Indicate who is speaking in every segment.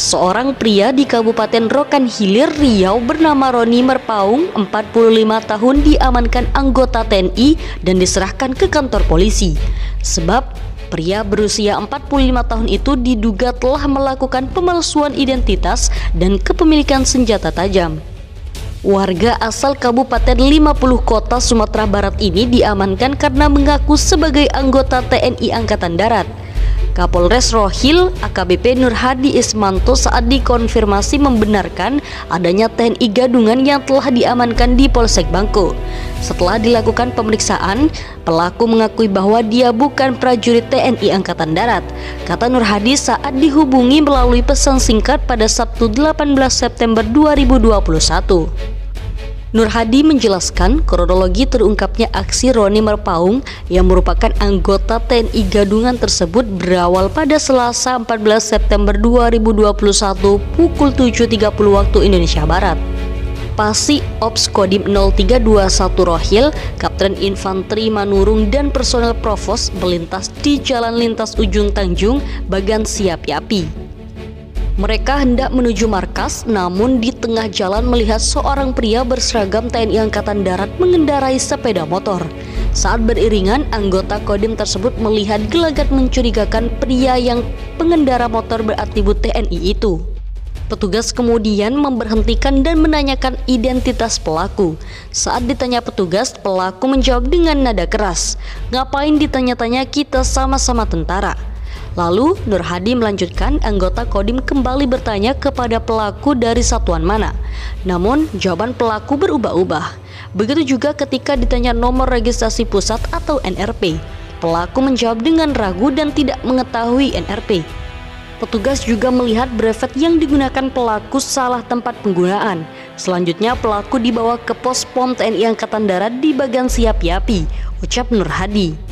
Speaker 1: Seorang pria di Kabupaten Rokan Hilir, Riau bernama Roni Merpaung, 45 tahun diamankan anggota TNI dan diserahkan ke kantor polisi. Sebab pria berusia 45 tahun itu diduga telah melakukan pemalsuan identitas dan kepemilikan senjata tajam. Warga asal Kabupaten 50 Kota Sumatera Barat ini diamankan karena mengaku sebagai anggota TNI Angkatan Darat. Kapolres Rohil AKBP Nur Hadi Ismanto saat dikonfirmasi membenarkan adanya TNI gadungan yang telah diamankan di Polsek Bangko. Setelah dilakukan pemeriksaan, pelaku mengakui bahwa dia bukan prajurit TNI Angkatan Darat. Kata Nur Hadi saat dihubungi melalui pesan singkat pada Sabtu 18 September 2021. Nur Hadi menjelaskan kronologi terungkapnya aksi Roni Merpaung yang merupakan anggota TNI gadungan tersebut berawal pada Selasa 14 September 2021 pukul 7.30 waktu Indonesia Barat. Pasi Ops Kodim 0321 Rohil, Kapten Infanteri Manurung dan personel Provos melintas di Jalan Lintas Ujung Tanjung, Bagan Siap Yapi. Mereka hendak menuju markas, namun di tengah jalan melihat seorang pria berseragam TNI Angkatan Darat mengendarai sepeda motor. Saat beriringan, anggota Kodim tersebut melihat gelagat mencurigakan pria yang pengendara motor beratribut TNI itu. Petugas kemudian memberhentikan dan menanyakan identitas pelaku. Saat ditanya petugas, pelaku menjawab dengan nada keras, "Ngapain ditanya-tanya, kita sama-sama tentara." Lalu Nur Hadi melanjutkan, anggota Kodim kembali bertanya kepada pelaku dari satuan mana. Namun jawaban pelaku berubah-ubah. Begitu juga ketika ditanya nomor registrasi pusat atau NRP. Pelaku menjawab dengan ragu dan tidak mengetahui NRP. Petugas juga melihat brevet yang digunakan pelaku salah tempat penggunaan. Selanjutnya pelaku dibawa ke pos POM TNI Angkatan Darat di Bagan Siap Yapi, ucap Nur Hadi.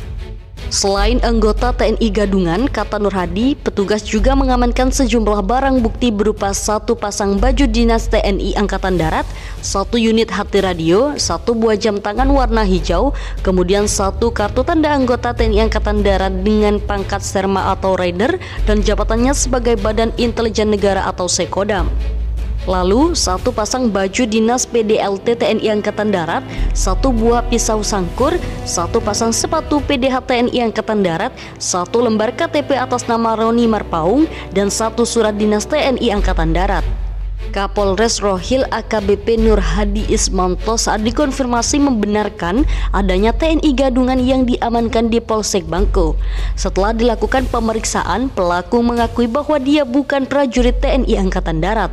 Speaker 1: Selain anggota TNI gadungan, kata Nur Hadi, petugas juga mengamankan sejumlah barang bukti berupa satu pasang baju dinas TNI Angkatan Darat, satu unit HT radio, satu buah jam tangan warna hijau, kemudian satu kartu tanda anggota TNI Angkatan Darat dengan pangkat Serma atau Rider dan jabatannya sebagai Badan Intelijen Negara atau Sekodam. Lalu satu pasang baju dinas PDLT TNI Angkatan Darat, satu buah pisau sangkur, satu pasang sepatu PDH TNI Angkatan Darat, satu lembar KTP atas nama Roni Merpaung, dan satu surat dinas TNI Angkatan Darat. Kapolres Rohil AKBP Nur Hadi Ismanto saat dikonfirmasi membenarkan adanya TNI gadungan yang diamankan di Polsek Bangko. Setelah dilakukan pemeriksaan, pelaku mengakui bahwa dia bukan prajurit TNI Angkatan Darat.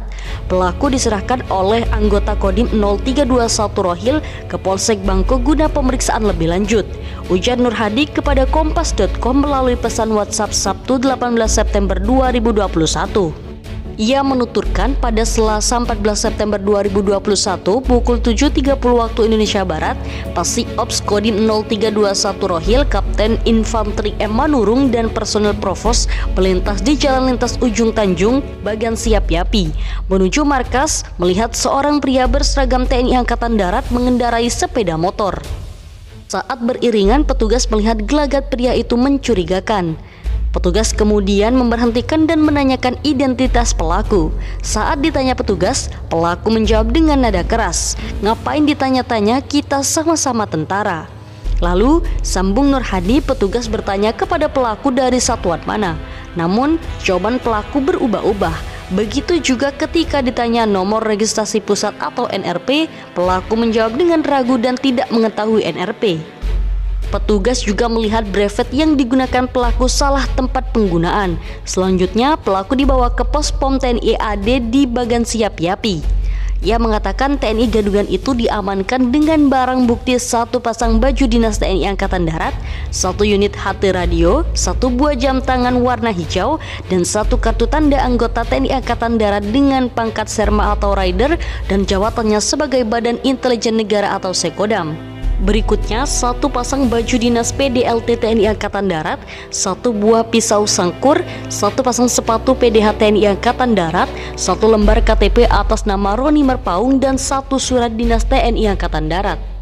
Speaker 1: Pelaku diserahkan oleh anggota Kodim 0321 Rohil ke Polsek Bangko guna pemeriksaan lebih lanjut, ujar Nur Hadi kepada Kompas.com melalui pesan WhatsApp Sabtu 18 September 2021. Ia menuturkan pada Selasa 14 September 2021 pukul 7.30 waktu Indonesia Barat, Pasi Ops Kodim 0321 Rohil, Kapten Infanteri M. Manurung dan personel Provos melintas di Jalan Lintas Ujung Tanjung, Bagan Siap Yapi, menuju markas melihat seorang pria berseragam TNI Angkatan Darat mengendarai sepeda motor. Saat beriringan, petugas melihat gelagat pria itu mencurigakan. Petugas kemudian memberhentikan dan menanyakan identitas pelaku. Saat ditanya petugas, pelaku menjawab dengan nada keras, "Ngapain ditanya-tanya, kita sama-sama tentara." Lalu, sambung Nur Hadi, petugas bertanya kepada pelaku dari satuan mana. Namun, jawaban pelaku berubah-ubah. Begitu juga ketika ditanya nomor registrasi pusat atau NRP, pelaku menjawab dengan ragu dan tidak mengetahui NRP. Petugas juga melihat brevet yang digunakan pelaku salah tempat penggunaan. Selanjutnya, pelaku dibawa ke pos POM TNI AD di Bagan Siap Yapi. Ia mengatakan TNI gadungan itu diamankan dengan barang bukti satu pasang baju dinas TNI Angkatan Darat, satu unit HT radio, satu buah jam tangan warna hijau, dan satu kartu tanda anggota TNI Angkatan Darat dengan pangkat Serma atau Rider dan jabatannya sebagai Badan Intelijen Negara atau Sekodam. Berikutnya, satu pasang baju dinas PDLT TNI Angkatan Darat, satu buah pisau sangkur, satu pasang sepatu PDH TNI Angkatan Darat, satu lembar KTP atas nama Roni Merpaung, dan satu surat dinas TNI Angkatan Darat.